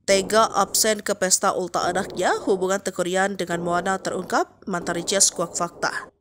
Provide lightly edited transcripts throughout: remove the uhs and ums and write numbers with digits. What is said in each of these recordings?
Tega absen ke pesta ulta anaknya, hubungan Teuku Ryan dengan Moana terungkap, mantan Riches kuak fakta.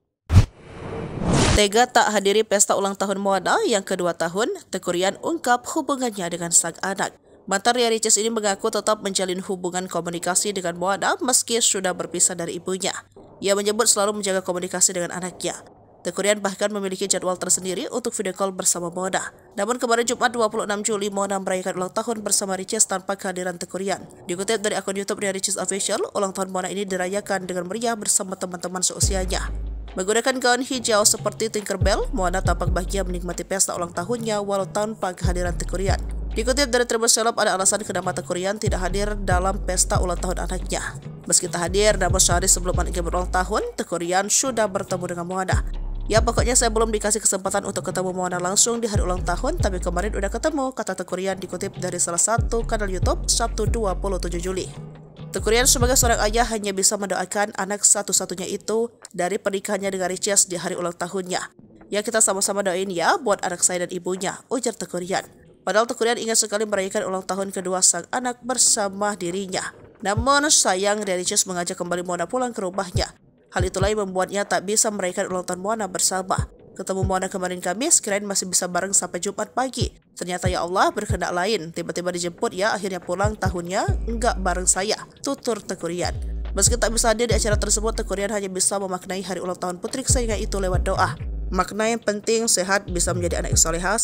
Tega tak hadiri pesta ulang tahun Moana yang kedua tahun, Teuku Ryan ungkap hubungannya dengan sang anak. Mantan Ria Riches ini mengaku tetap menjalin hubungan komunikasi dengan Moana meski sudah berpisah dari ibunya. Ia menyebut selalu menjaga komunikasi dengan anaknya. Teuku Ryan bahkan memiliki jadwal tersendiri untuk video call bersama Moana. Namun kemarin Jumat 26 Juli, Moana merayakan ulang tahun bersama Riches tanpa kehadiran Teuku Ryan. Dikutip dari akun YouTube Ria Riches Official, ulang tahun Moana ini dirayakan dengan meriah bersama teman-teman seusianya. Menggunakan gaun hijau seperti Tinkerbell, Moana tampak bahagia menikmati pesta ulang tahunnya walau tanpa kehadiran Teuku Ryan. Dikutip dari Tribun Seleb, ada alasan kenapa Teuku Ryan tidak hadir dalam pesta ulang tahun anaknya. Meski tak hadir, namun sehari sebelum anaknya berulang tahun, Teuku Ryan sudah bertemu dengan Moana. Ya, pokoknya saya belum dikasih kesempatan untuk ketemu Moana langsung di hari ulang tahun, tapi kemarin udah ketemu, kata Teuku Ryan dikutip dari salah satu kanal YouTube Sabtu 27 Juli. Teuku Ryan sebagai seorang ayah hanya bisa mendoakan anak satu-satunya itu dari pernikahannya dengan Riches di hari ulang tahunnya. Ya, kita sama-sama doain ya buat anak saya dan ibunya, ujar Teuku Ryan. Padahal Teuku Ryan ingin sekali merayakan ulang tahun kedua sang anak bersama dirinya. Namun sayang, Ria Riches mengajak kembali Moana pulang ke rumahnya. Hal itulah yang membuatnya tak bisa merayakan ulang tahun Moana bersama. Ketemu Moana kemarin Kamis, kirain masih bisa bareng sampai Jumat pagi. Ternyata ya Allah berkehendak lain, tiba-tiba dijemput ya akhirnya pulang tahunnya enggak bareng saya, tutur Teuku Ryan. Meski tak bisa hadir di acara tersebut, Teuku Ryan hanya bisa memaknai hari ulang tahun putri kesayangan itu lewat doa. Makna yang penting sehat bisa menjadi anak yang solehah.